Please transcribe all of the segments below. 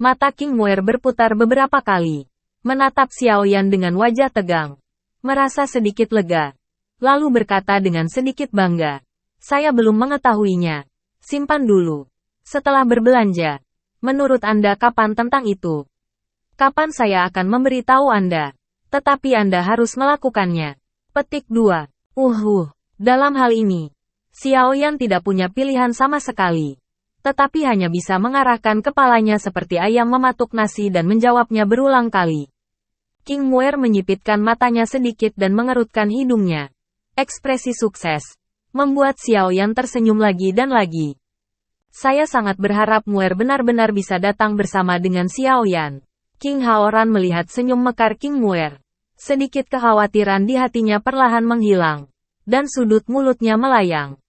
Mata King Muer berputar beberapa kali, menatap Xiao Yan dengan wajah tegang. Merasa sedikit lega. Lalu berkata dengan sedikit bangga. Saya belum mengetahuinya. Simpan dulu. Setelah berbelanja. Menurut Anda kapan tentang itu? Kapan saya akan memberitahu Anda? Tetapi Anda harus melakukannya. Petik 2. Dalam hal ini, Xiao Yan tidak punya pilihan sama sekali. Tetapi hanya bisa mengarahkan kepalanya seperti ayam mematuk nasi dan menjawabnya berulang kali. King Muer menyipitkan matanya sedikit dan mengerutkan hidungnya. Ekspresi sukses membuat Xiao Yan tersenyum lagi dan lagi. Saya sangat berharap Muer benar-benar bisa datang bersama dengan Xiao Yan. King Haoran melihat senyum mekar King Muer. Sedikit kekhawatiran di hatinya perlahan menghilang. Dan sudut mulutnya melayang.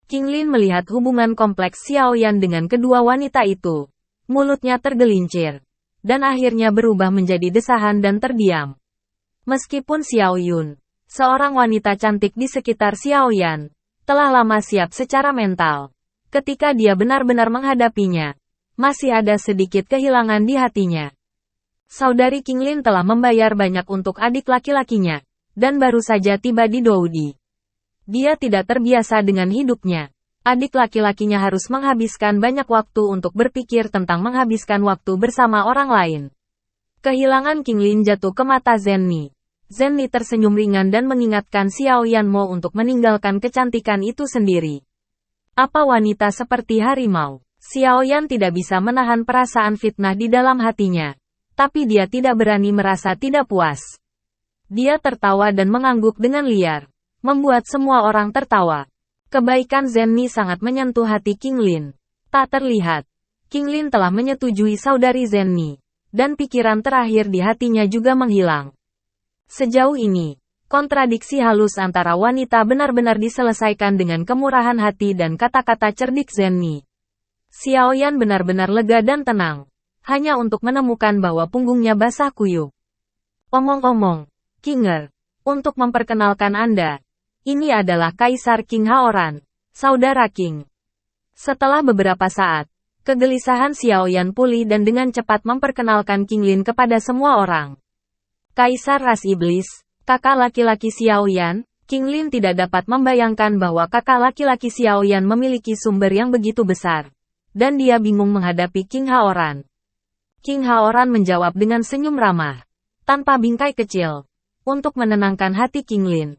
King Lin melihat hubungan kompleks Xiao Yan dengan kedua wanita itu. Mulutnya tergelincir. Dan akhirnya berubah menjadi desahan dan terdiam. Meskipun Xiao Yun, seorang wanita cantik di sekitar Xiao Yan, telah lama siap secara mental. Ketika dia benar-benar menghadapinya, masih ada sedikit kehilangan di hatinya. Saudari King Lin telah membayar banyak untuk adik laki-lakinya, dan baru saja tiba di Doudi. Dia tidak terbiasa dengan hidupnya. Adik laki-lakinya harus menghabiskan banyak waktu untuk berpikir tentang menghabiskan waktu bersama orang lain. Kehilangan King Lin jatuh ke mata Zenni. Zenni tersenyum ringan dan mengingatkan Xiao Yanmo untuk meninggalkan kecantikan itu sendiri. Apa wanita seperti harimau? Xiao Yan tidak bisa menahan perasaan fitnah di dalam hatinya. Tapi dia tidak berani merasa tidak puas. Dia tertawa dan mengangguk dengan liar. Membuat semua orang tertawa. Kebaikan Zenni sangat menyentuh hati King Lin. Tak terlihat. King Lin telah menyetujui saudari Zenni. Dan pikiran terakhir di hatinya juga menghilang. Sejauh ini, kontradiksi halus antara wanita benar-benar diselesaikan dengan kemurahan hati dan kata-kata cerdik Zenni. Xiao Yan benar-benar lega dan tenang. Hanya untuk menemukan bahwa punggungnya basah kuyup. Omong-omong, Kinger, untuk memperkenalkan Anda, ini adalah Kaisar King Haoran, saudara King. Setelah beberapa saat, kegelisahan Xiao Yan pulih dan dengan cepat memperkenalkan King Lin kepada semua orang. Kaisar ras iblis, kakak laki-laki Xiao Yan, King Lin tidak dapat membayangkan bahwa kakak laki-laki Xiao Yan memiliki sumber yang begitu besar. Dan dia bingung menghadapi King Haoran. King Haoran menjawab dengan senyum ramah, tanpa bingkai kecil, untuk menenangkan hati King Lin.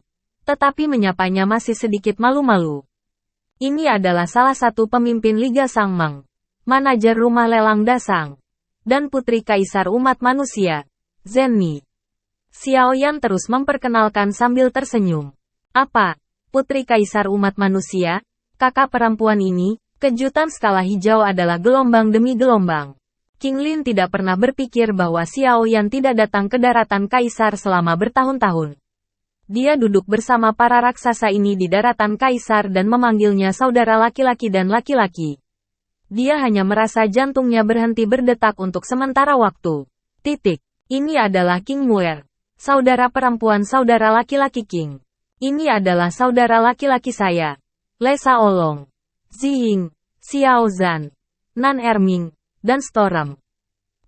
Tetapi menyapanya masih sedikit malu-malu. Ini adalah salah satu pemimpin Liga Sangmeng, manajer rumah lelang Dasang, dan putri kaisar umat manusia, Zenni. Xiao Yan terus memperkenalkan sambil tersenyum. Apa? Putri kaisar umat manusia? Kakak perempuan ini, kejutan skala hijau adalah gelombang demi gelombang. King Lin tidak pernah berpikir bahwa Xiao Yan tidak datang ke daratan kaisar selama bertahun-tahun. Dia duduk bersama para raksasa ini di daratan kaisar dan memanggilnya saudara laki-laki dan laki-laki. Dia hanya merasa jantungnya berhenti berdetak untuk sementara waktu. Ini adalah King Muer. Saudara perempuan saudara laki-laki King. Ini adalah saudara laki-laki saya. Lesa Olong, Ziying, Xiao Zhan, Nan Erming, dan Storm.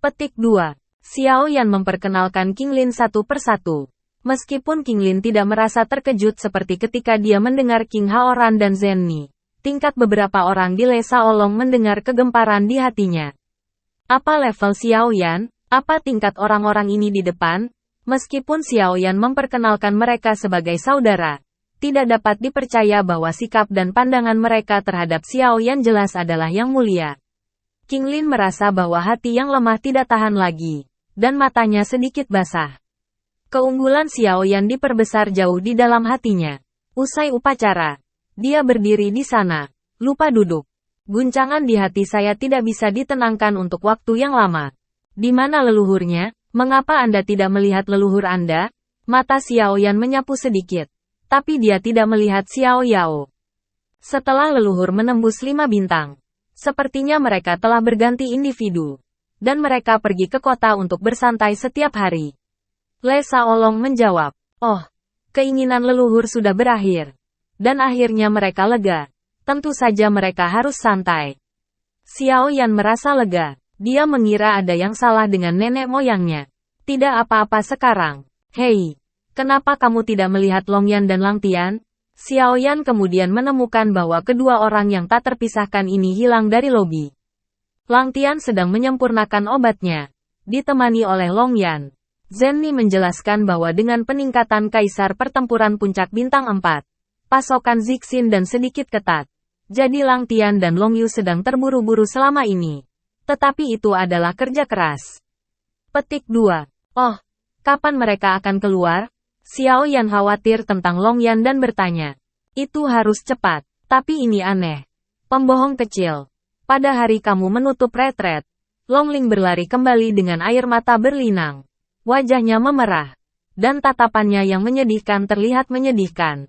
Petik 2. Xiao Yan memperkenalkan King Lin satu persatu. Meskipun King Lin tidak merasa terkejut seperti ketika dia mendengar King Haoran dan Zenni, tingkat beberapa orang di Lesa Olong mendengar kegemparan di hatinya. Apa level Xiao Yan? Apa tingkat orang-orang ini di depan? Meskipun Xiao Yan memperkenalkan mereka sebagai saudara, tidak dapat dipercaya bahwa sikap dan pandangan mereka terhadap Xiao Yan jelas adalah yang mulia. King Lin merasa bahwa hati yang lemah tidak tahan lagi, dan matanya sedikit basah. Keunggulan Xiao Yan diperbesar jauh di dalam hatinya. Usai upacara, dia berdiri di sana, lupa duduk. Guncangan di hati saya tidak bisa ditenangkan untuk waktu yang lama. Di mana leluhurnya? Mengapa Anda tidak melihat leluhur Anda? Mata Xiao Yan menyapu sedikit. Tapi dia tidak melihat Xiao Yao. Setelah leluhur menembus 5 bintang, sepertinya mereka telah berganti individu. Dan mereka pergi ke kota untuk bersantai setiap hari. Lesa Olong menjawab, "Oh, keinginan leluhur sudah berakhir. Dan akhirnya mereka lega. Tentu saja mereka harus santai." Xiao Yan merasa lega. Dia mengira ada yang salah dengan nenek moyangnya. Tidak apa-apa sekarang. Hei, kenapa kamu tidak melihat Longyan dan Langtian? Xiaoyan kemudian menemukan bahwa kedua orang yang tak terpisahkan ini hilang dari lobi. Langtian sedang menyempurnakan obatnya, ditemani oleh Longyan. Zenni menjelaskan bahwa dengan peningkatan kaisar pertempuran puncak bintang 4, pasokan Zixin dan sedikit ketat. Jadi Langtian dan Longyu sedang terburu-buru selama ini. Tetapi itu adalah kerja keras. Petik 2. Oh, kapan mereka akan keluar? Xiaoyan khawatir tentang Longyan dan bertanya. Itu harus cepat, tapi ini aneh. Pembohong kecil. Pada hari kamu menutup retret, Longling berlari kembali dengan air mata berlinang. Wajahnya memerah, dan tatapannya yang menyedihkan terlihat menyedihkan.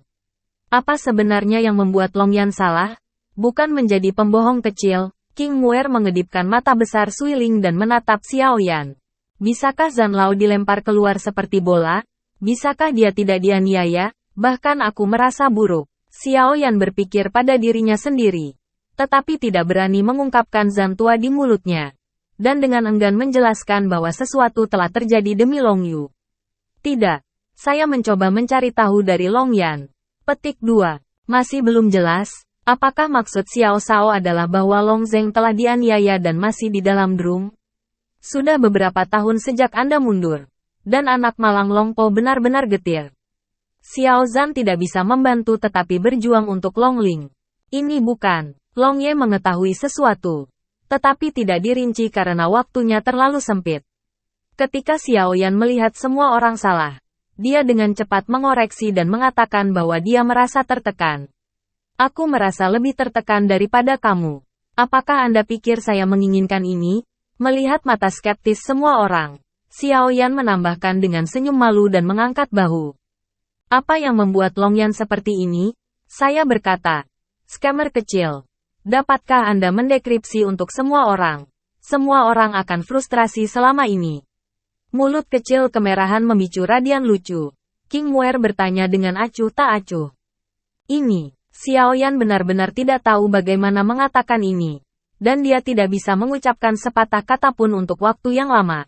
Apa sebenarnya yang membuat Longyan salah? Bukan menjadi pembohong kecil. King Muer mengedipkan mata besar Suiling dan menatap Xiaoyan. Bisakah Zanlao dilempar keluar seperti bola? Bisakah dia tidak dianiaya? Bahkan aku merasa buruk. Xiaoyan berpikir pada dirinya sendiri. Tetapi tidak berani mengungkapkan Zantua di mulutnya. Dan dengan enggan menjelaskan bahwa sesuatu telah terjadi demi Longyu. Tidak. Saya mencoba mencari tahu dari Longyan. Petik 2. Masih belum jelas. Apakah maksud Xiao Shao adalah bahwa Long Zeng telah dianiaya dan masih di dalam drum? Sudah beberapa tahun sejak Anda mundur. Dan anak malang Longpo benar-benar getir. Xiao Zhan tidak bisa membantu tetapi berjuang untuk Longling. Ini bukan. Long Ye mengetahui sesuatu. Tetapi tidak dirinci karena waktunya terlalu sempit. Ketika Xiaoyan melihat semua orang salah, dia dengan cepat mengoreksi dan mengatakan bahwa dia merasa tertekan. Aku merasa lebih tertekan daripada kamu. Apakah Anda pikir saya menginginkan ini? Melihat mata skeptis semua orang, Xiaoyan menambahkan dengan senyum malu dan mengangkat bahu. Apa yang membuat Longyan seperti ini? Saya berkata, scammer kecil. Dapatkah Anda mendekripsi untuk semua orang? Semua orang akan frustrasi selama ini. Mulut kecil kemerahan memicu radian lucu. King Muer bertanya dengan acuh tak acuh. Ini, Xiaoyan benar-benar tidak tahu bagaimana mengatakan ini. Dan dia tidak bisa mengucapkan sepatah kata pun untuk waktu yang lama.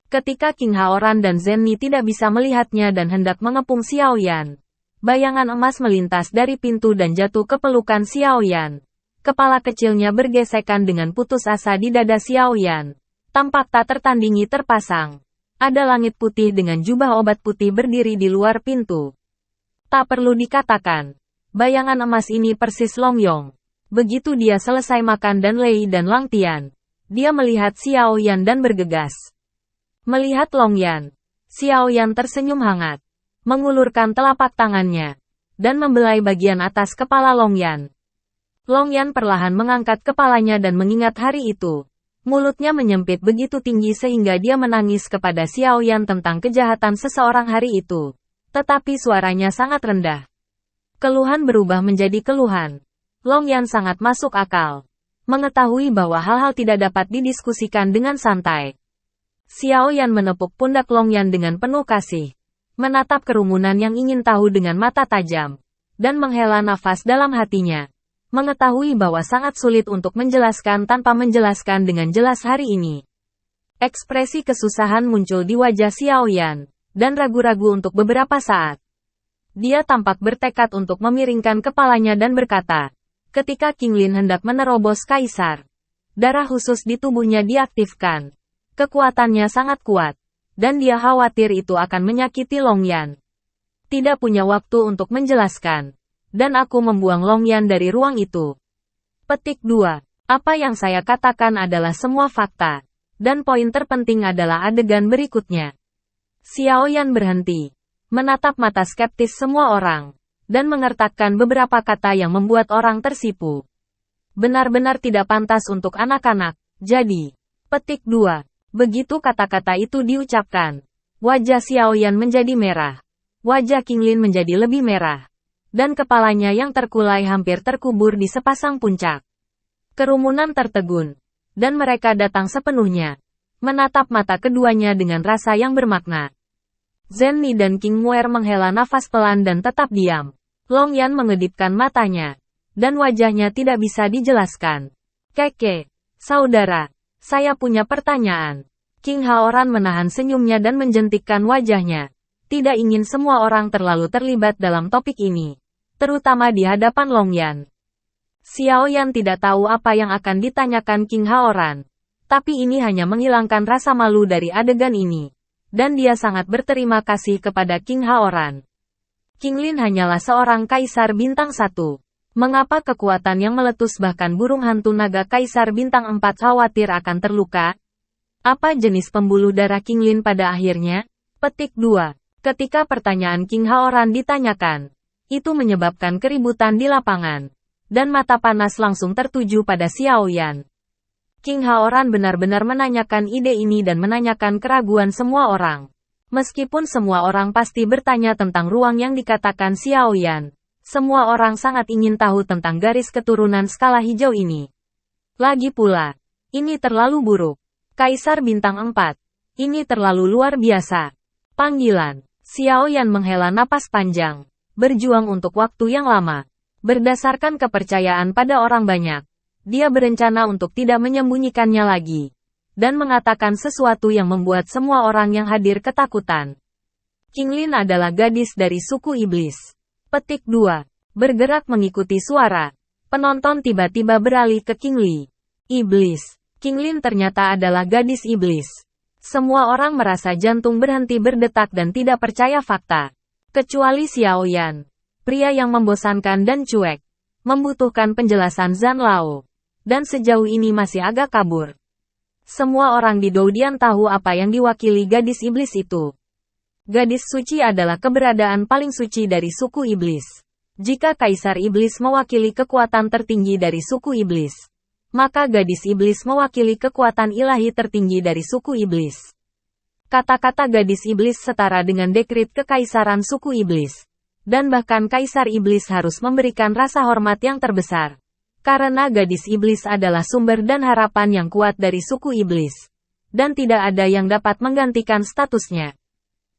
Ketika King Haoran dan Zenni tidak bisa melihatnya dan hendak mengepung Xiaoyan. Bayangan emas melintas dari pintu dan jatuh ke pelukan Xiaoyan. Kepala kecilnya bergesekan dengan putus asa di dada Xiaoyan. Tampak tak tertandingi terpasang. Ada langit putih dengan jubah obat putih berdiri di luar pintu. Tak perlu dikatakan. Bayangan emas ini persis Longyong. Begitu dia selesai makan dan Lei dan Langtian. Dia melihat Xiaoyan dan bergegas. Melihat Longyan. Xiaoyan tersenyum hangat. Mengulurkan telapak tangannya. Dan membelai bagian atas kepala Longyan. Longyan perlahan mengangkat kepalanya dan mengingat hari itu. Mulutnya menyempit begitu tinggi sehingga dia menangis kepada Xiaoyan tentang kejahatan seseorang hari itu. Tetapi suaranya sangat rendah. Keluhan berubah menjadi keluhan. Longyan sangat masuk akal. Mengetahui bahwa hal-hal tidak dapat didiskusikan dengan santai. Xiaoyan menepuk pundak Longyan dengan penuh kasih. Menatap kerumunan yang ingin tahu dengan mata tajam. Dan menghela nafas dalam hatinya. Mengetahui bahwa sangat sulit untuk menjelaskan tanpa menjelaskan dengan jelas hari ini. Ekspresi kesusahan muncul di wajah Xiaoyan, dan ragu-ragu untuk beberapa saat. Dia tampak bertekad untuk memiringkan kepalanya dan berkata, ketika King Lin hendak menerobos kaisar, darah khusus di tubuhnya diaktifkan. Kekuatannya sangat kuat, dan dia khawatir itu akan menyakiti Longyan. Tidak punya waktu untuk menjelaskan. Dan aku membuang Longyan dari ruang itu. Petik 2. Apa yang saya katakan adalah semua fakta. Dan poin terpenting adalah adegan berikutnya. Xiaoyan berhenti. Menatap mata skeptis semua orang. Dan mengertakkan beberapa kata yang membuat orang tersipu. Benar-benar tidak pantas untuk anak-anak. Jadi. Petik 2. Begitu kata-kata itu diucapkan. Wajah Xiaoyan menjadi merah. Wajah King Lin menjadi lebih merah. Dan kepalanya yang terkulai hampir terkubur di sepasang puncak. Kerumunan tertegun. Dan mereka datang sepenuhnya. Menatap mata keduanya dengan rasa yang bermakna. Zenni dan King Muer menghela nafas pelan dan tetap diam. Longyan mengedipkan matanya. Dan wajahnya tidak bisa dijelaskan. Keke, saudara. Saya punya pertanyaan. King Haoran menahan senyumnya dan menjentikkan wajahnya. Tidak ingin semua orang terlalu terlibat dalam topik ini. Terutama di hadapan Long Yan. Xiao Yan tidak tahu apa yang akan ditanyakan King Haoran. Tapi ini hanya menghilangkan rasa malu dari adegan ini. Dan dia sangat berterima kasih kepada King Haoran. King Lin hanyalah seorang kaisar bintang 1. Mengapa kekuatan yang meletus bahkan burung hantu naga kaisar bintang 4 khawatir akan terluka? Apa jenis pembuluh darah King Lin pada akhirnya? Petik 2. Ketika pertanyaan King Haoran ditanyakan, itu menyebabkan keributan di lapangan. Dan mata panas langsung tertuju pada Xiao Yan. King Haoran benar-benar menanyakan ide ini dan menanyakan keraguan semua orang. Meskipun semua orang pasti bertanya tentang ruang yang dikatakan Xiao Yan, semua orang sangat ingin tahu tentang garis keturunan skala hijau ini. Lagi pula, ini terlalu buruk. Kaisar bintang 4. Ini terlalu luar biasa. Panggilan. Xiao Yan menghela napas panjang. Berjuang untuk waktu yang lama. Berdasarkan kepercayaan pada orang banyak. Dia berencana untuk tidak menyembunyikannya lagi. Dan mengatakan sesuatu yang membuat semua orang yang hadir ketakutan. King Lin adalah gadis dari suku iblis. Petik 2. Bergerak mengikuti suara. Penonton tiba-tiba beralih ke King Li. Iblis. King Lin ternyata adalah gadis iblis. Semua orang merasa jantung berhenti berdetak dan tidak percaya fakta. Kecuali Xiao Yan. Pria yang membosankan dan cuek. Membutuhkan penjelasan Zhan Lao. Dan sejauh ini masih agak kabur. Semua orang di Doudian tahu apa yang diwakili gadis iblis itu. Gadis suci adalah keberadaan paling suci dari suku iblis. Jika Kaisar Iblis mewakili kekuatan tertinggi dari suku iblis, maka gadis iblis mewakili kekuatan ilahi tertinggi dari suku iblis. Kata-kata gadis iblis setara dengan dekrit kekaisaran suku iblis. Dan bahkan Kaisar Iblis harus memberikan rasa hormat yang terbesar. Karena gadis iblis adalah sumber dan harapan yang kuat dari suku iblis. Dan tidak ada yang dapat menggantikan statusnya.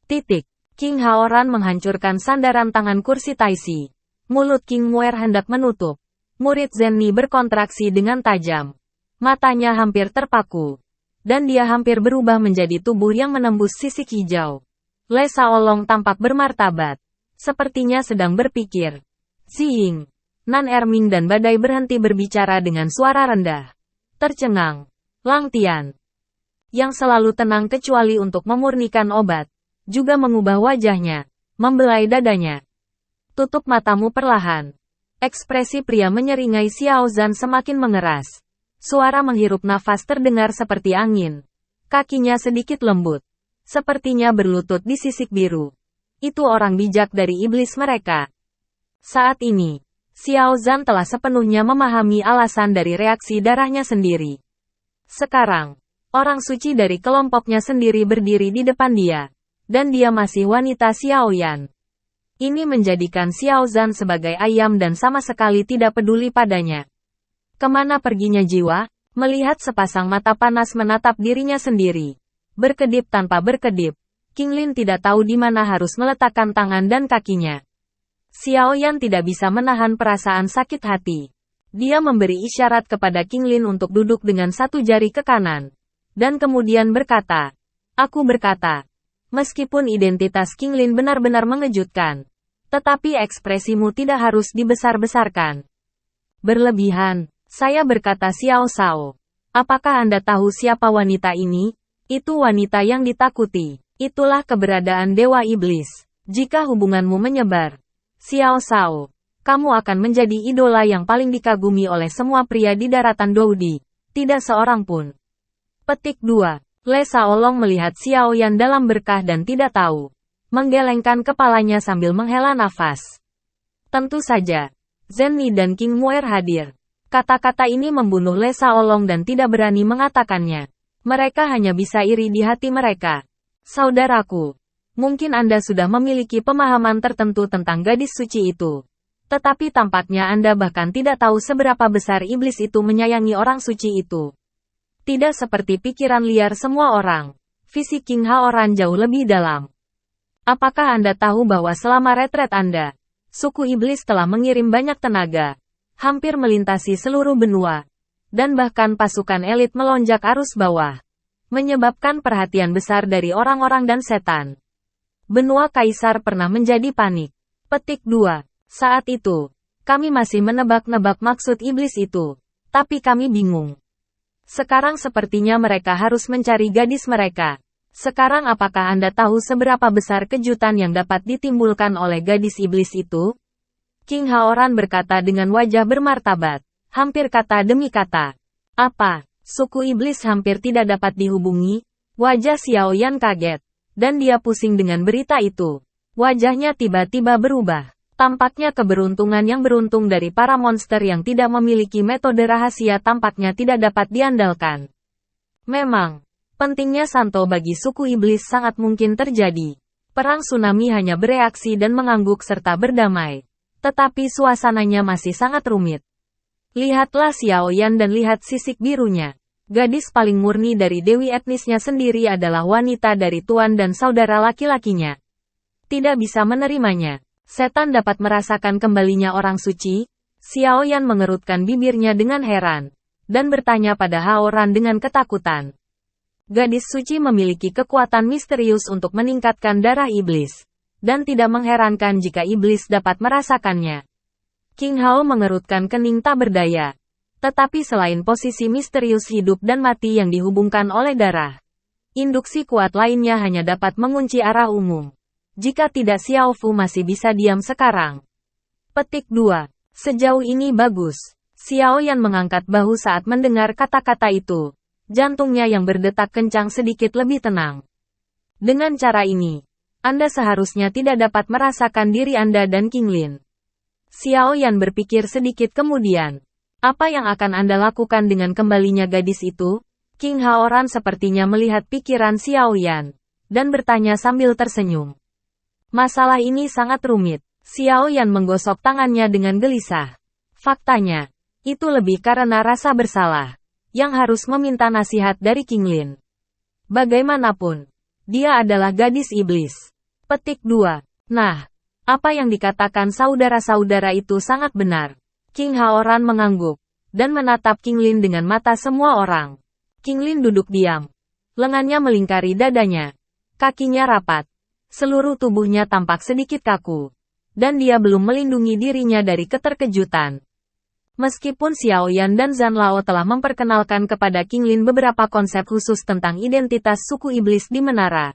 Titik. King Haoran menghancurkan sandaran tangan kursi Taisi. Mulut King Muer hendak menutup. Murid Zenni berkontraksi dengan tajam. Matanya hampir terpaku. Dan dia hampir berubah menjadi tubuh yang menembus sisik hijau. Le Shaolong tampak bermartabat. Sepertinya sedang berpikir. Ziying, Nan Erming dan Badai berhenti berbicara dengan suara rendah. Tercengang. Lang Tian, yang selalu tenang kecuali untuk memurnikan obat, juga mengubah wajahnya, membelai dadanya. Tutup matamu perlahan. Ekspresi pria menyeringai Xiao Zhan semakin mengeras. Suara menghirup nafas terdengar seperti angin. Kakinya sedikit lembut. Sepertinya berlutut di sisik biru. Itu orang bijak dari iblis mereka. Saat ini, Xiao Zhan telah sepenuhnya memahami alasan dari reaksi darahnya sendiri. Sekarang, orang suci dari kelompoknya sendiri berdiri di depan dia. Dan dia masih wanita Xiao Yan. Ini menjadikan Xiao Zhan sebagai ayam dan sama sekali tidak peduli padanya. Kemana perginya jiwa? Melihat sepasang mata panas menatap dirinya sendiri. Berkedip tanpa berkedip. King Lin tidak tahu di mana harus meletakkan tangan dan kakinya. Xiao Yan tidak bisa menahan perasaan sakit hati. Dia memberi isyarat kepada King Lin untuk duduk dengan satu jari ke kanan. Dan kemudian berkata, "Aku berkata." Meskipun identitas King Lin benar-benar mengejutkan. Tetapi ekspresimu tidak harus dibesar-besarkan. Berlebihan, saya berkata Xiao Shao. Apakah Anda tahu siapa wanita ini? Itu wanita yang ditakuti. Itulah keberadaan Dewa Iblis. Jika hubunganmu menyebar, Xiao Shao, kamu akan menjadi idola yang paling dikagumi oleh semua pria di daratan Doudi. Tidak seorang pun. Petik 2. Le Shaolong melihat Xiao Yan dalam berkah dan tidak tahu. Menggelengkan kepalanya sambil menghela nafas. Tentu saja, Zenni dan King Muer hadir. Kata-kata ini membunuh Le Shaolong dan tidak berani mengatakannya. Mereka hanya bisa iri di hati mereka. Saudaraku, mungkin Anda sudah memiliki pemahaman tertentu tentang gadis suci itu. Tetapi tampaknya Anda bahkan tidak tahu seberapa besar iblis itu menyayangi orang suci itu. Tidak seperti pikiran liar semua orang. Visi King Haoran jauh lebih dalam. Apakah Anda tahu bahwa selama retret Anda, suku iblis telah mengirim banyak tenaga, hampir melintasi seluruh benua, dan bahkan pasukan elit melonjak arus bawah, menyebabkan perhatian besar dari orang-orang dan setan. Benua Kaisar pernah menjadi panik. Petik 2. Saat itu, kami masih menebak-nebak maksud iblis itu, tapi kami bingung. Sekarang sepertinya mereka harus mencari gadis mereka. Sekarang apakah Anda tahu seberapa besar kejutan yang dapat ditimbulkan oleh gadis iblis itu? King Haoran berkata dengan wajah bermartabat, hampir kata demi kata. Apa? Suku iblis hampir tidak dapat dihubungi? Wajah Xiao Yan kaget, dan dia pusing dengan berita itu. Wajahnya tiba-tiba berubah. Tampaknya keberuntungan yang beruntung dari para monster yang tidak memiliki metode rahasia tampaknya tidak dapat diandalkan. Memang, pentingnya Santo bagi suku iblis sangat mungkin terjadi. Perang tsunami hanya bereaksi dan mengangguk serta berdamai. Tetapi suasananya masih sangat rumit. Lihatlah Xiao Yan dan lihat sisik birunya. Gadis paling murni dari dewi etnisnya sendiri adalah wanita dari tuan dan saudara laki-lakinya. Tidak bisa menerimanya. Setan dapat merasakan kembalinya orang suci. Xiao Yan mengerutkan bibirnya dengan heran, dan bertanya pada Haoran dengan ketakutan. Gadis suci memiliki kekuatan misterius untuk meningkatkan darah iblis, dan tidak mengherankan jika iblis dapat merasakannya. King Hao mengerutkan kening tak berdaya. Tetapi selain posisi misterius hidup dan mati yang dihubungkan oleh darah, induksi kuat lainnya hanya dapat mengunci arah umum. Jika tidak Xiao Fu masih bisa diam sekarang. Petik 2. Sejauh ini bagus. Xiao Yan mengangkat bahu saat mendengar kata-kata itu. Jantungnya yang berdetak kencang sedikit lebih tenang. Dengan cara ini, Anda seharusnya tidak dapat merasakan diri Anda dan King Lin. Xiao Yan berpikir sedikit kemudian. Apa yang akan Anda lakukan dengan kembalinya gadis itu? King Haoran sepertinya melihat pikiran Xiao Yan, dan bertanya sambil tersenyum. Masalah ini sangat rumit. Xiao Yan menggosok tangannya dengan gelisah. Faktanya, itu lebih karena rasa bersalah, yang harus meminta nasihat dari King Lin. Bagaimanapun, dia adalah gadis iblis. Petik 2. Nah, apa yang dikatakan saudara-saudara itu sangat benar. King Haoran mengangguk, dan menatap King Lin dengan mata semua orang. King Lin duduk diam. Lengannya melingkari dadanya. Kakinya rapat. Seluruh tubuhnya tampak sedikit kaku. Dan dia belum melindungi dirinya dari keterkejutan. Meskipun Xiao Yan dan Zhan Lao telah memperkenalkan kepada King Lin beberapa konsep khusus tentang identitas suku iblis di menara,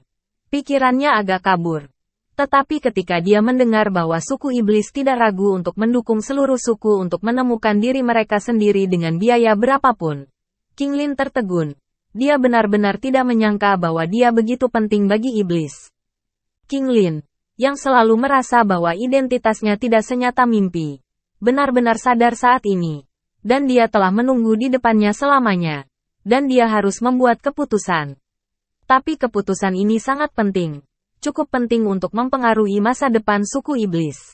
pikirannya agak kabur. Tetapi ketika dia mendengar bahwa suku iblis tidak ragu untuk mendukung seluruh suku untuk menemukan diri mereka sendiri dengan biaya berapapun, King Lin tertegun. Dia benar-benar tidak menyangka bahwa dia begitu penting bagi iblis. King Lin, yang selalu merasa bahwa identitasnya tidak senyata mimpi, benar-benar sadar saat ini. Dan dia telah menunggu di depannya selamanya. Dan dia harus membuat keputusan. Tapi keputusan ini sangat penting. Cukup penting untuk mempengaruhi masa depan suku iblis.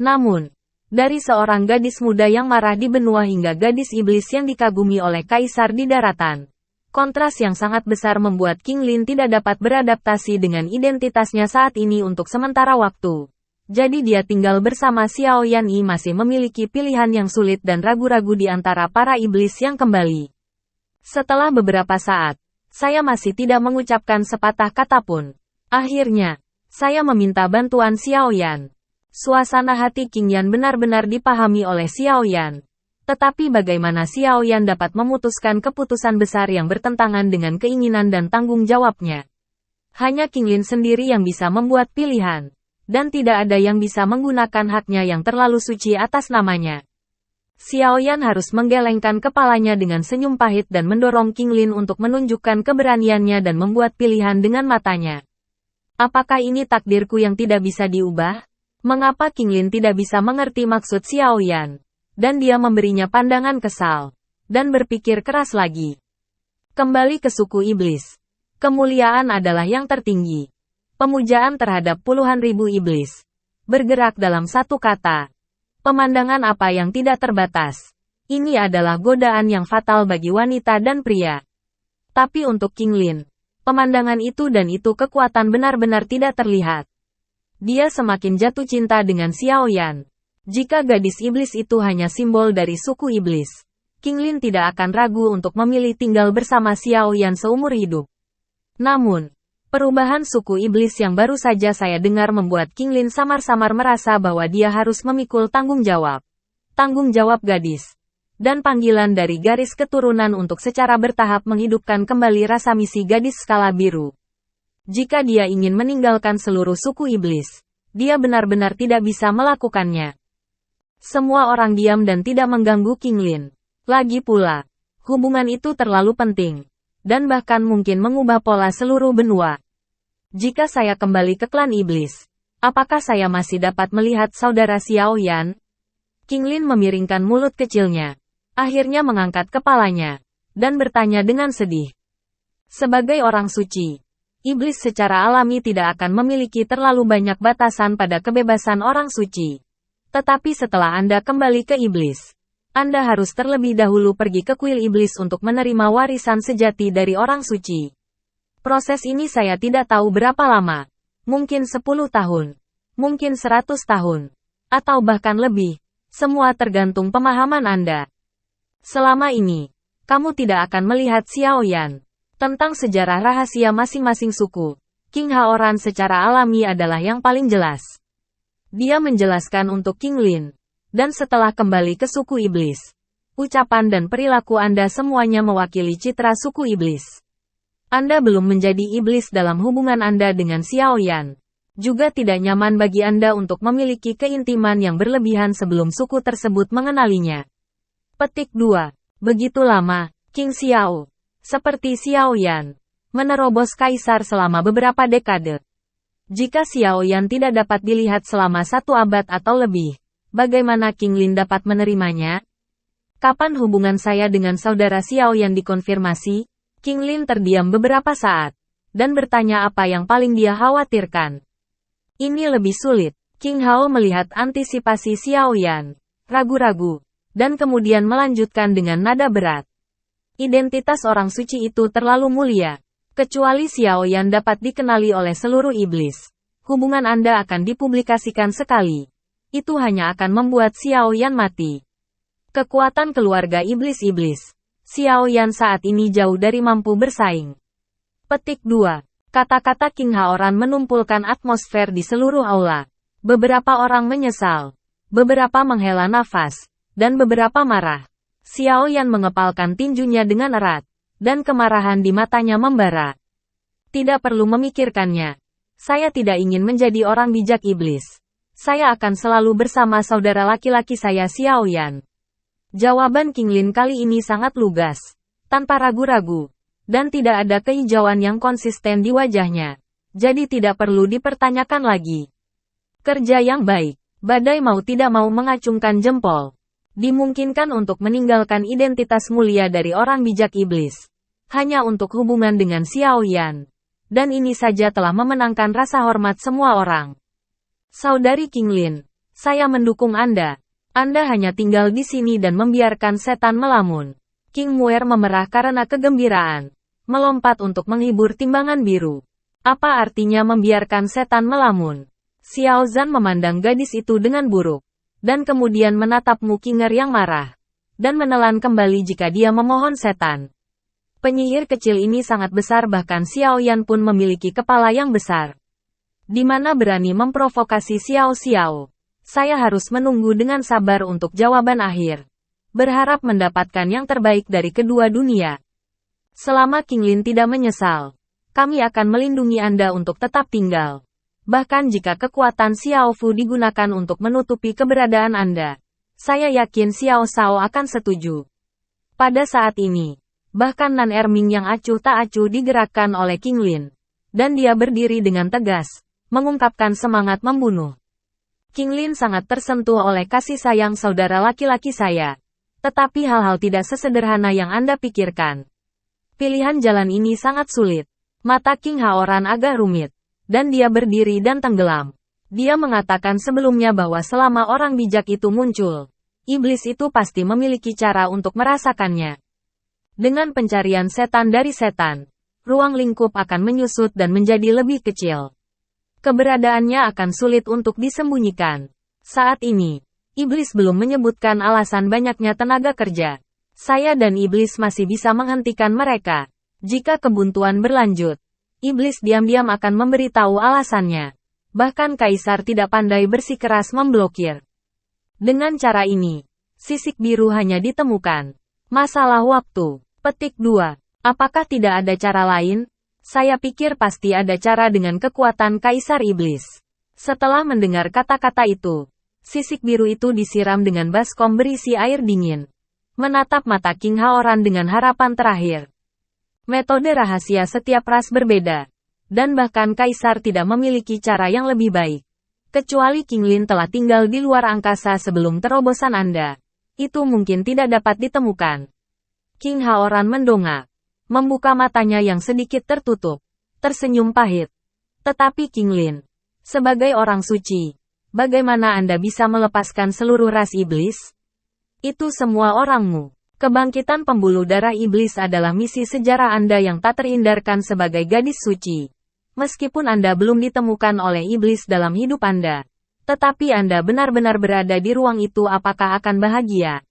Namun, dari seorang gadis muda yang marah di benua hingga gadis iblis yang dikagumi oleh kaisar di daratan, kontras yang sangat besar membuat King Lin tidak dapat beradaptasi dengan identitasnya saat ini untuk sementara waktu. Jadi dia tinggal bersama Xiao Yan Yi masih memiliki pilihan yang sulit dan ragu-ragu di antara para iblis yang kembali. Setelah beberapa saat, saya masih tidak mengucapkan sepatah kata pun. Akhirnya, saya meminta bantuan Xiao Yan. Suasana hati King Yan benar-benar dipahami oleh Xiao Yan. Tetapi bagaimana Xiao Yan dapat memutuskan keputusan besar yang bertentangan dengan keinginan dan tanggung jawabnya? Hanya King Lin sendiri yang bisa membuat pilihan. Dan tidak ada yang bisa menggunakan haknya yang terlalu suci atas namanya. Xiao Yan harus menggelengkan kepalanya dengan senyum pahit dan mendorong King Lin untuk menunjukkan keberaniannya dan membuat pilihan dengan matanya. Apakah ini takdirku yang tidak bisa diubah? Mengapa King Lin tidak bisa mengerti maksud Xiao Yan? Dan dia memberinya pandangan kesal. Dan berpikir keras lagi. Kembali ke suku iblis. Kemuliaan adalah yang tertinggi. Pemujaan terhadap puluhan ribu iblis. Bergerak dalam satu kata. Pemandangan apa yang tidak terbatas. Ini adalah godaan yang fatal bagi wanita dan pria. Tapi untuk King Lin, pemandangan itu dan itu kekuatan benar-benar tidak terlihat. Dia semakin jatuh cinta dengan Xiao Yan. Jika gadis iblis itu hanya simbol dari suku iblis, King Lin tidak akan ragu untuk memilih tinggal bersama Xiao Yan seumur hidup. Namun, perubahan suku iblis yang baru saja saya dengar membuat King Lin samar-samar merasa bahwa dia harus memikul tanggung jawab. Tanggung jawab gadis. Dan panggilan dari garis keturunan untuk secara bertahap menghidupkan kembali rasa misi gadis skala biru. Jika dia ingin meninggalkan seluruh suku iblis, dia benar-benar tidak bisa melakukannya. Semua orang diam dan tidak mengganggu King Lin. Lagi pula, hubungan itu terlalu penting, dan bahkan mungkin mengubah pola seluruh benua. Jika saya kembali ke klan iblis, apakah saya masih dapat melihat saudara Xiao Yan? King Lin memiringkan mulut kecilnya, akhirnya mengangkat kepalanya, dan bertanya dengan sedih. Sebagai orang suci, iblis secara alami tidak akan memiliki terlalu banyak batasan pada kebebasan orang suci. Tetapi setelah Anda kembali ke iblis, Anda harus terlebih dahulu pergi ke kuil iblis untuk menerima warisan sejati dari orang suci. Proses ini saya tidak tahu berapa lama. Mungkin 10 tahun. Mungkin 100 tahun. Atau bahkan lebih. Semua tergantung pemahaman Anda. Selama ini, kamu tidak akan melihat Xiao Yan. Tentang sejarah rahasia masing-masing suku, King Haoran secara alami adalah yang paling jelas. Dia menjelaskan untuk King Lin. Dan setelah kembali ke suku iblis, ucapan dan perilaku Anda semuanya mewakili citra suku iblis. Anda belum menjadi iblis dalam hubungan Anda dengan Xiao Yan. Juga tidak nyaman bagi Anda untuk memiliki keintiman yang berlebihan sebelum suku tersebut mengenalinya. Petik 2. Begitu lama, King Xiao, seperti Xiao Yan, menerobos kaisar selama beberapa dekade. Jika Xiao Yan tidak dapat dilihat selama 1 abad atau lebih, bagaimana King Lin dapat menerimanya? Kapan hubungan saya dengan saudara Xiao Yan dikonfirmasi? King Lin terdiam beberapa saat, dan bertanya apa yang paling dia khawatirkan. Ini lebih sulit. King Hao melihat antisipasi Xiao Yan, ragu-ragu, dan kemudian melanjutkan dengan nada berat. Identitas orang suci itu terlalu mulia. Kecuali Xiao Yan dapat dikenali oleh seluruh iblis, hubungan Anda akan dipublikasikan sekali. Itu hanya akan membuat Xiao Yan mati. Kekuatan keluarga iblis-iblis. Xiao Yan saat ini jauh dari mampu bersaing. Petik 2. Kata-kata King Haoran menumpulkan atmosfer di seluruh aula. Beberapa orang menyesal. Beberapa menghela nafas. Dan beberapa marah. Xiao Yan mengepalkan tinjunya dengan erat. Dan kemarahan di matanya membara. Tidak perlu memikirkannya. Saya tidak ingin menjadi orang bijak iblis. Saya akan selalu bersama saudara laki-laki saya Xiao Yan. Jawaban King Lin kali ini sangat lugas, tanpa ragu-ragu, dan tidak ada kehijauan yang konsisten di wajahnya. Jadi tidak perlu dipertanyakan lagi. Kerja yang baik. Badai mau tidak mau mengacungkan jempol. Dimungkinkan untuk meninggalkan identitas mulia dari orang bijak iblis. Hanya untuk hubungan dengan Xiao Yan. Dan ini saja telah memenangkan rasa hormat semua orang. Saudari King Lin, saya mendukung Anda. Anda hanya tinggal di sini dan membiarkan setan melamun. King Muer memerah karena kegembiraan. Melompat untuk menghibur timbangan biru. Apa artinya membiarkan setan melamun? Xiao Zhan memandang gadis itu dengan buruk. Dan kemudian menatap Mu Qinger yang marah. Dan menelan kembali jika dia memohon setan. Penyihir kecil ini sangat besar bahkan Xiao Yan pun memiliki kepala yang besar. Di mana berani memprovokasi Xiao Xiao. Saya harus menunggu dengan sabar untuk jawaban akhir. Berharap mendapatkan yang terbaik dari kedua dunia. Selama King Lin tidak menyesal, kami akan melindungi Anda untuk tetap tinggal. Bahkan jika kekuatan Xiao Fu digunakan untuk menutupi keberadaan Anda, saya yakin Xiao Shao akan setuju. Pada saat ini, bahkan Nan Erming yang acuh tak acuh digerakkan oleh King Lin. Dan dia berdiri dengan tegas, mengungkapkan semangat membunuh. King Lin sangat tersentuh oleh kasih sayang saudara laki-laki saya. Tetapi hal-hal tidak sesederhana yang Anda pikirkan. Pilihan jalan ini sangat sulit. Mata King Haoran agak rumit. Dan dia berdiri dan tenggelam. Dia mengatakan sebelumnya bahwa selama orang bijak itu muncul, iblis itu pasti memiliki cara untuk merasakannya. Dengan pencarian setan dari setan, ruang lingkup akan menyusut dan menjadi lebih kecil. Keberadaannya akan sulit untuk disembunyikan. Saat ini, iblis belum menyebutkan alasan banyaknya tenaga kerja. Saya dan iblis masih bisa menghentikan mereka. Jika kebuntuan berlanjut, iblis diam-diam akan memberitahu alasannya. Bahkan kaisar tidak pandai bersikeras memblokir. Dengan cara ini, sisik biru hanya ditemukan. Masalah waktu. Petik 2. Apakah tidak ada cara lain? Saya pikir pasti ada cara dengan kekuatan kaisar iblis. Setelah mendengar kata-kata itu, sisik biru itu disiram dengan baskom berisi air dingin. Menatap mata King Haoran dengan harapan terakhir. Metode rahasia setiap ras berbeda. Dan bahkan kaisar tidak memiliki cara yang lebih baik. Kecuali King Lin telah tinggal di luar angkasa sebelum terobosan Anda. Itu mungkin tidak dapat ditemukan. King Haoran mendongak. Membuka matanya yang sedikit tertutup. Tersenyum pahit. Tetapi King Lin, sebagai orang suci, bagaimana Anda bisa melepaskan seluruh ras iblis? Itu semua orangmu. Kebangkitan pembuluh darah iblis adalah misi sejarah Anda yang tak terhindarkan sebagai gadis suci. Meskipun Anda belum ditemukan oleh iblis dalam hidup Anda, tetapi Anda benar-benar berada di ruang itu, apakah akan bahagia?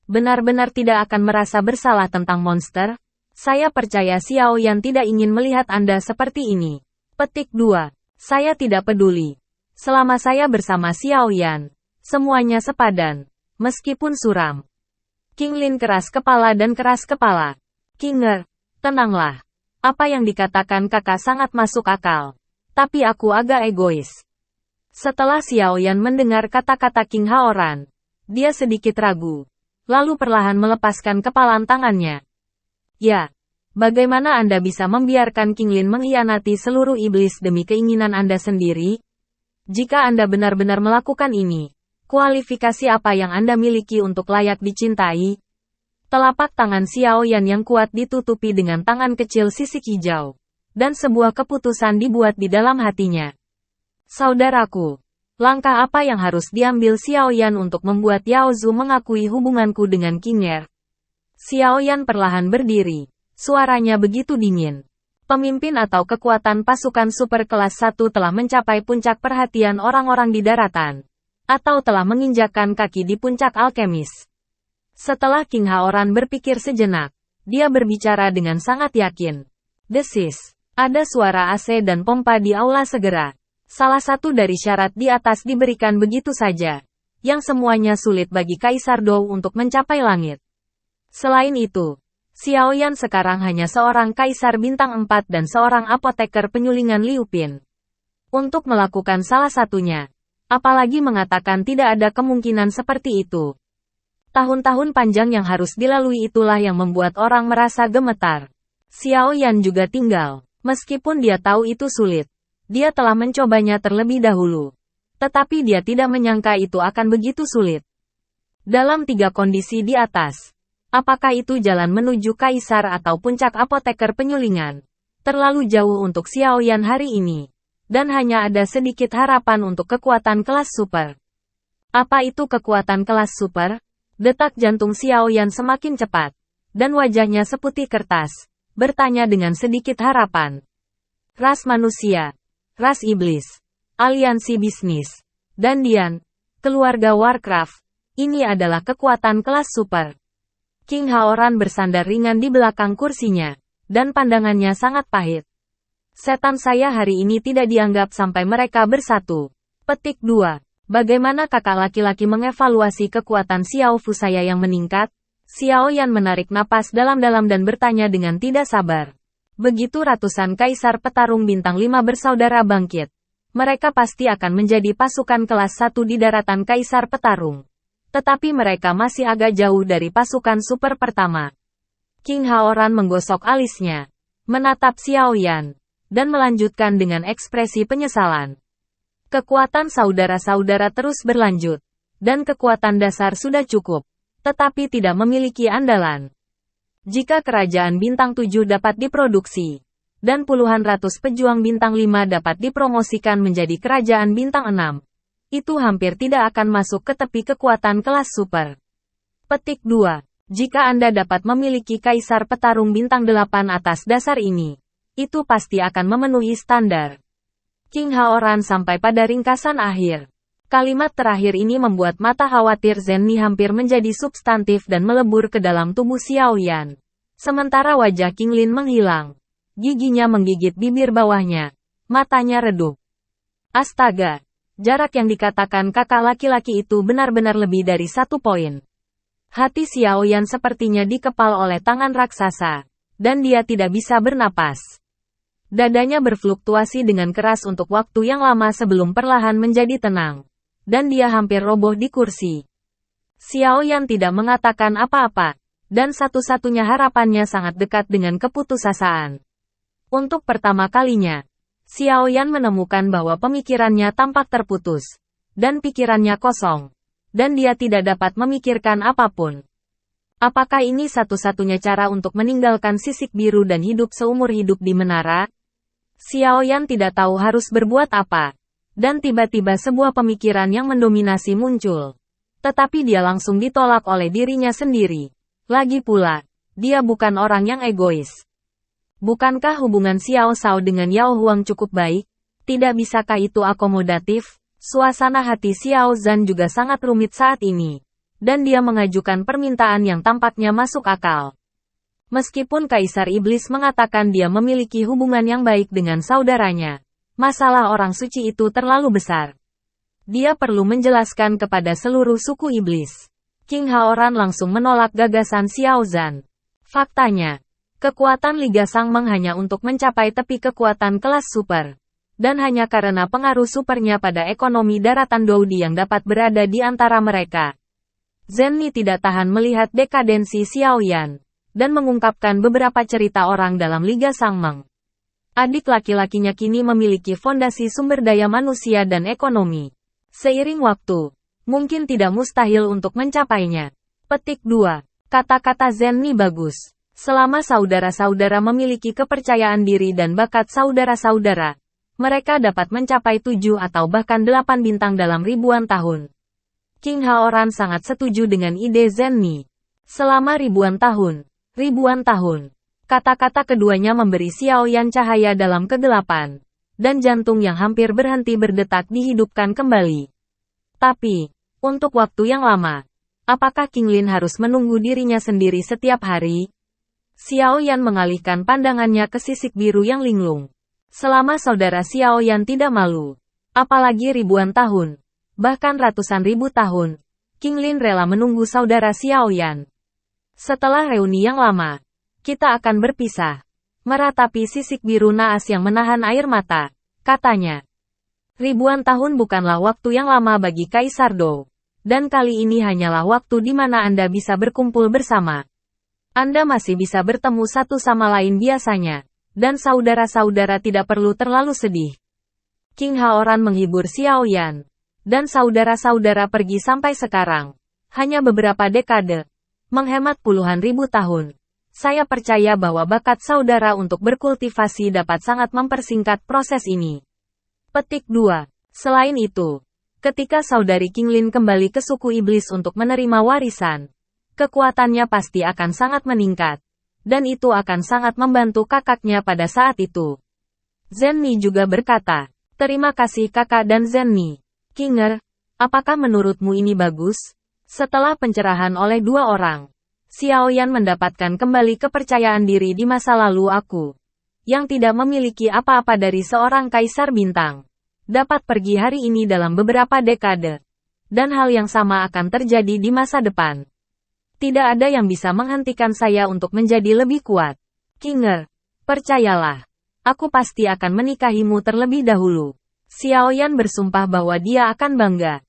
Benar-benar tidak akan merasa bersalah tentang monster? Saya percaya Xiao Yan tidak ingin melihat Anda seperti ini. Petik 2. Saya tidak peduli. Selama saya bersama Xiao Yan, semuanya sepadan. Meskipun suram. King Lin keras kepala dan keras kepala. Kinger, tenanglah. Apa yang dikatakan kakak sangat masuk akal. Tapi aku agak egois. Setelah Xiao Yan mendengar kata-kata King Haoran, dia sedikit ragu. Lalu perlahan melepaskan kepalan tangannya. Ya, bagaimana Anda bisa membiarkan King Lin mengkhianati seluruh iblis demi keinginan Anda sendiri? Jika Anda benar-benar melakukan ini, kualifikasi apa yang Anda miliki untuk layak dicintai? Telapak tangan Xiao Yan yang kuat ditutupi dengan tangan kecil sisik hijau. Dan sebuah keputusan dibuat di dalam hatinya. Saudaraku, langkah apa yang harus diambil Xiao Yan untuk membuat Yao Zhu mengakui hubunganku dengan Kinger? Xiao Yan perlahan berdiri. Suaranya begitu dingin. Pemimpin atau kekuatan pasukan super kelas 1 telah mencapai puncak perhatian orang-orang di daratan. Atau telah menginjakkan kaki di puncak alkemis. Setelah King Haoran berpikir sejenak, dia berbicara dengan sangat yakin. Desis, ada suara AC dan pompa di aula segera. Salah satu dari syarat di atas diberikan begitu saja, yang semuanya sulit bagi Kaisar Dou untuk mencapai langit. Selain itu, Xiao Yan sekarang hanya seorang Kaisar bintang 4 dan seorang apoteker penyulingan Liu Pin. Untuk melakukan salah satunya, apalagi mengatakan tidak ada kemungkinan seperti itu. Tahun-tahun panjang yang harus dilalui itulah yang membuat orang merasa gemetar. Xiao Yan juga tinggal. Meskipun dia tahu itu sulit, dia telah mencobanya terlebih dahulu. Tetapi dia tidak menyangka itu akan begitu sulit. Dalam 3 kondisi di atas, apakah itu jalan menuju kaisar atau puncak apoteker penyulingan, terlalu jauh untuk Xiao Yan hari ini. Dan hanya ada sedikit harapan untuk kekuatan kelas super. Apa itu kekuatan kelas super? Detak jantung Xiao Yan semakin cepat. Dan wajahnya seputih kertas. Bertanya dengan sedikit harapan. Ras manusia. Ras iblis. Aliansi bisnis. Dan Dian. Keluarga Warcraft. Ini adalah kekuatan kelas super. King Haoran bersandar ringan di belakang kursinya. Dan pandangannya sangat pahit. Setan saya hari ini tidak dianggap sampai mereka bersatu. Petik 2. Bagaimana kakak laki-laki mengevaluasi kekuatan Xiao Fu saya yang meningkat? Xiao Yan menarik napas dalam-dalam dan bertanya dengan tidak sabar. Begitu ratusan kaisar petarung bintang 5 bersaudara bangkit, mereka pasti akan menjadi pasukan kelas 1 di daratan kaisar petarung. Tetapi mereka masih agak jauh dari pasukan super pertama. King Haoran menggosok alisnya, menatap Xiao Yan, dan melanjutkan dengan ekspresi penyesalan. Kekuatan saudara-saudara terus berlanjut, dan kekuatan dasar sudah cukup, tetapi tidak memiliki andalan. Jika kerajaan bintang 7 dapat diproduksi, dan puluhan ratus pejuang bintang 5 dapat dipromosikan menjadi kerajaan bintang 6, itu hampir tidak akan masuk ke tepi kekuatan kelas super. Petik 2. Jika Anda dapat memiliki kaisar petarung bintang 8 atas dasar ini, itu pasti akan memenuhi standar. King Haoran sampai pada ringkasan akhir. Kalimat terakhir ini membuat mata khawatir Zenni hampir menjadi substantif dan melebur ke dalam tubuh Xiaoyan. Sementara wajah Qinglin menghilang. Giginya menggigit bibir bawahnya. Matanya redup. Astaga! Jarak yang dikatakan kakak laki-laki itu benar-benar lebih dari 1 poin. Hati Xiaoyan sepertinya dikepal oleh tangan raksasa. Dan dia tidak bisa bernapas. Dadanya berfluktuasi dengan keras untuk waktu yang lama sebelum perlahan menjadi tenang. Dan dia hampir roboh di kursi. Xiaoyan tidak mengatakan apa-apa, dan satu-satunya harapannya sangat dekat dengan keputusasaan. Untuk pertama kalinya, Xiaoyan menemukan bahwa pemikirannya tampak terputus, dan pikirannya kosong, dan dia tidak dapat memikirkan apapun. Apakah ini satu-satunya cara untuk meninggalkan sisik biru dan hidup seumur hidup di menara? Xiaoyan tidak tahu harus berbuat apa. Dan tiba-tiba sebuah pemikiran yang mendominasi muncul. Tetapi dia langsung ditolak oleh dirinya sendiri. Lagi pula, dia bukan orang yang egois. Bukankah hubungan Xiao Shao dengan Yao Huang cukup baik? Tidak bisakah itu akomodatif? Suasana hati Xiao Zhan juga sangat rumit saat ini. Dan dia mengajukan permintaan yang tampaknya masuk akal. Meskipun Kaisar Iblis mengatakan dia memiliki hubungan yang baik dengan saudaranya. Masalah orang suci itu terlalu besar. Dia perlu menjelaskan kepada seluruh suku iblis. King Haoran langsung menolak gagasan Xiao Zhan. Faktanya, kekuatan Liga Sangmeng hanya untuk mencapai tepi kekuatan kelas super. Dan hanya karena pengaruh supernya pada ekonomi daratan Doudi yang dapat berada di antara mereka. Zenni tidak tahan melihat dekadensi Xiaoyan. Dan mengungkapkan beberapa cerita orang dalam Liga Sangmeng. Adik laki-lakinya kini memiliki fondasi sumber daya manusia dan ekonomi. Seiring waktu, mungkin tidak mustahil untuk mencapainya. Petik 2. Kata-kata Zenni bagus. Selama saudara-saudara memiliki kepercayaan diri dan bakat saudara-saudara, mereka dapat mencapai 7 atau bahkan 8 bintang dalam ribuan tahun. King Haoran sangat setuju dengan ide Zenni. Selama ribuan tahun. Kata-kata keduanya memberi Xiaoyan cahaya dalam kegelapan, dan jantung yang hampir berhenti berdetak dihidupkan kembali. Tapi, untuk waktu yang lama, apakah Qinglin harus menunggu dirinya sendiri setiap hari? Xiaoyan mengalihkan pandangannya ke sisik biru yang linglung. Selama saudara Xiaoyan tidak malu, apalagi ribuan tahun, bahkan ratusan ribu tahun, Qinglin rela menunggu saudara Xiaoyan. Setelah reuni yang lama, kita akan berpisah. Meratapi sisik biru naas yang menahan air mata, katanya. Ribuan tahun bukanlah waktu yang lama bagi Kaisar Dou. Dan kali ini hanyalah waktu di mana Anda bisa berkumpul bersama. Anda masih bisa bertemu satu sama lain biasanya. Dan saudara-saudara tidak perlu terlalu sedih. King Haoran menghibur Xiaoyan. Dan saudara-saudara pergi sampai sekarang. Hanya beberapa dekade. Menghemat puluhan ribu tahun. Saya percaya bahwa bakat saudara untuk berkultivasi dapat sangat mempersingkat proses ini. Petik 2. Selain itu, ketika saudari Qinglin kembali ke suku iblis untuk menerima warisan, kekuatannya pasti akan sangat meningkat. Dan itu akan sangat membantu kakaknya pada saat itu. Zenni juga berkata, terima kasih kakak dan Zenni. Qinger, apakah menurutmu ini bagus? Setelah pencerahan oleh dua orang, Xiaoyan mendapatkan kembali kepercayaan diri di masa lalu aku, yang tidak memiliki apa-apa dari seorang kaisar bintang, dapat pergi hari ini dalam beberapa dekade. Dan hal yang sama akan terjadi di masa depan. Tidak ada yang bisa menghentikan saya untuk menjadi lebih kuat. Qinger, percayalah, aku pasti akan menikahimu terlebih dahulu. Xiaoyan bersumpah bahwa dia akan bangga.